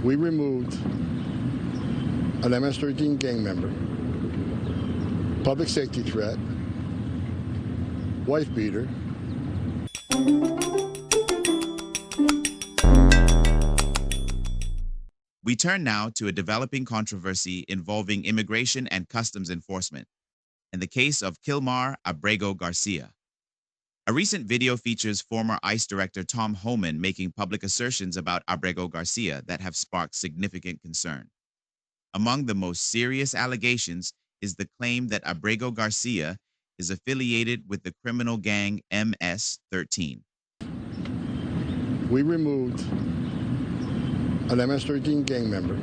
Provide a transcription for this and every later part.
We removed an MS-13 gang member, public safety threat, wife beater. We turn now to a developing controversy involving immigration and customs enforcement, in the case of Kilmar Abrego Garcia. A recent video features former ICE Director Tom Homan making public assertions about Abrego Garcia that have sparked significant concern. Among the most serious allegations is the claim that Abrego Garcia is affiliated with the criminal gang MS-13. We removed an MS-13 gang member.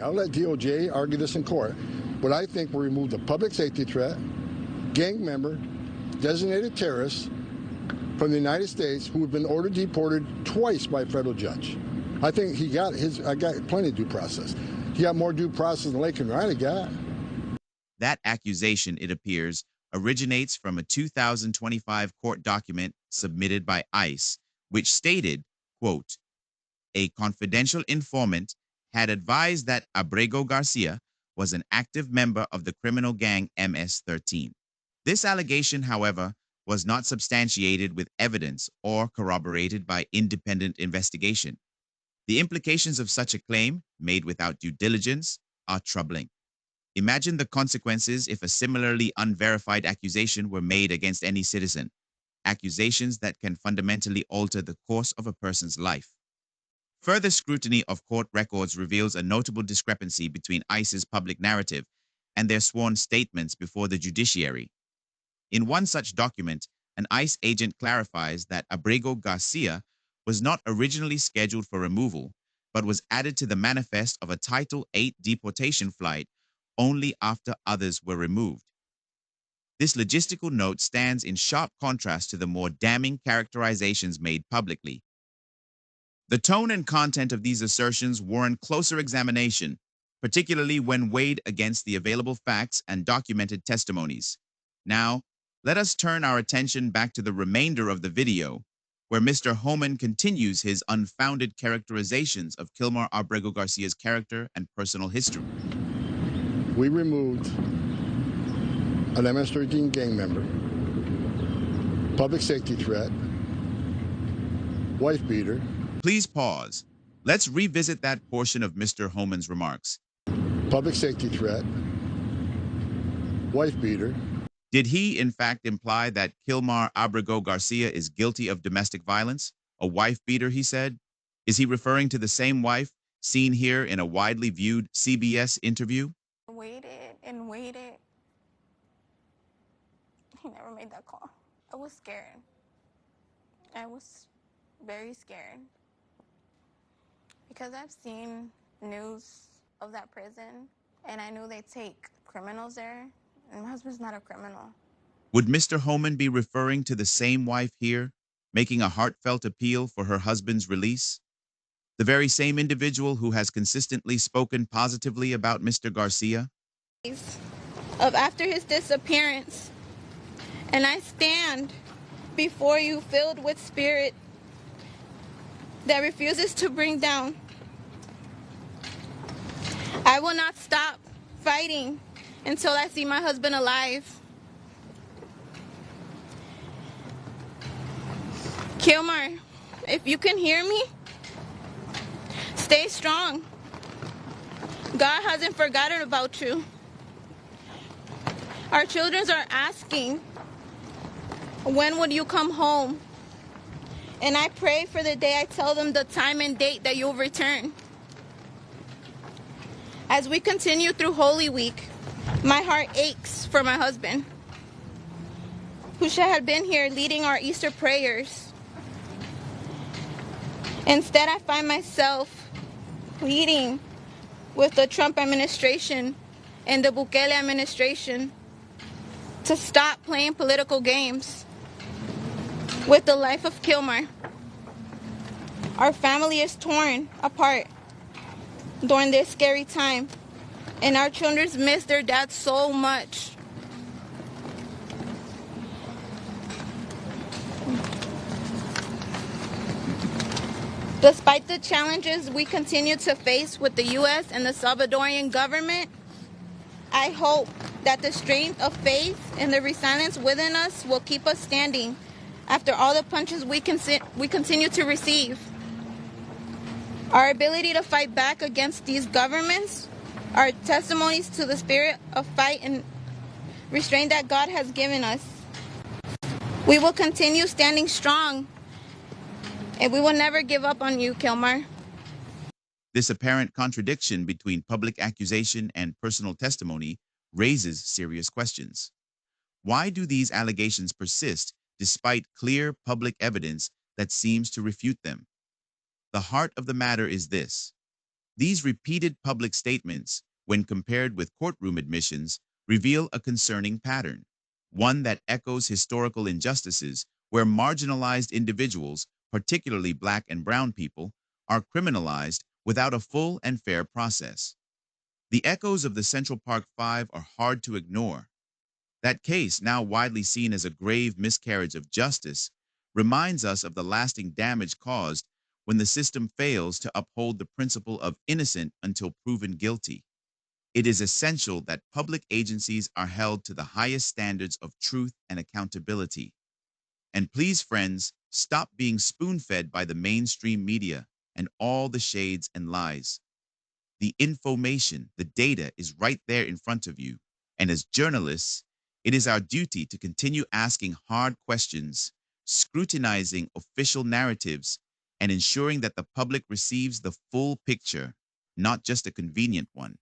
I'll let DOJ argue this in court, but I think we removed a public safety threat, gang member, designated terrorist from the United States who had been ordered deported twice by a federal judge. I think I got plenty of due process. He got more due process than Laken Riley got. That accusation, it appears, originates from a 2025 court document submitted by ICE, which stated, quote, "A confidential informant had advised that Abrego Garcia was an active member of the criminal gang MS-13. This allegation, however, was not substantiated with evidence or corroborated by independent investigation. The implications of such a claim, made without due diligence, are troubling. Imagine the consequences if a similarly unverified accusation were made against any citizen, accusations that can fundamentally alter the course of a person's life. Further scrutiny of court records reveals a notable discrepancy between ICE's public narrative and their sworn statements before the judiciary. In one such document, an ICE agent clarifies that Abrego Garcia was not originally scheduled for removal, but was added to the manifest of a Title VIII deportation flight only after others were removed. This logistical note stands in sharp contrast to the more damning characterizations made publicly. The tone and content of these assertions warrant closer examination, particularly when weighed against the available facts and documented testimonies. Now, let us turn our attention back to the remainder of the video, where Mr. Homan continues his unfounded characterizations of Kilmar Abrego Garcia's character and personal history. We removed an MS-13 gang member, public safety threat, wife beater. Please pause. Let's revisit that portion of Mr. Homan's remarks. Public safety threat, wife beater. Did he, in fact, imply that Kilmar Abrego Garcia is guilty of domestic violence? A wife beater, he said? Is he referring to the same wife seen here in a widely viewed CBS interview? Waited and waited. He never made that call. I was scared. I was very scared. Because I've seen news of that prison, and I knew they take criminals there. And my husband's not a criminal. Would Mr. Homan be referring to the same wife here, making a heartfelt appeal for her husband's release? The very same individual who has consistently spoken positively about Mr. Garcia? Of after his disappearance, and I stand before you filled with spirit that refuses to bring down. I will not stop fighting until I see my husband alive. Kilmar, if you can hear me, stay strong. God hasn't forgotten about you. Our children are asking, when would you come home? And I pray for the day I tell them the time and date that you'll return. As we continue through Holy Week, my heart aches for my husband, who should have been here leading our Easter prayers. Instead, I find myself pleading with the Trump administration and the Bukele administration to stop playing political games with the life of Kilmar. Our family is torn apart during this scary time, and our children miss their dad so much. Despite the challenges we continue to face with the U.S. and the Salvadorian government, I hope that the strength of faith and the resilience within us will keep us standing after all the punches we continue to receive. Our ability to fight back against these governments are testimonies to the spirit of fight and restraint that God has given us. We will continue standing strong, and we will never give up on you, Kilmar. This apparent contradiction between public accusation and personal testimony raises serious questions. Why do these allegations persist despite clear public evidence that seems to refute them? The heart of the matter is this: these repeated public statements, when compared with courtroom admissions, reveal a concerning pattern, one that echoes historical injustices where marginalized individuals, particularly Black and Brown people, are criminalized without a full and fair process. The echoes of the Central Park Five are hard to ignore. That case, now widely seen as a grave miscarriage of justice, reminds us of the lasting damage caused when the system fails to uphold the principle of innocent until proven guilty. It is essential that public agencies are held to the highest standards of truth and accountability. And please, friends, stop being spoon-fed by the mainstream media and all the shades and lies. The information, the data is right there in front of you. And as journalists, it is our duty to continue asking hard questions, scrutinizing official narratives, and ensuring that the public receives the full picture, not just a convenient one.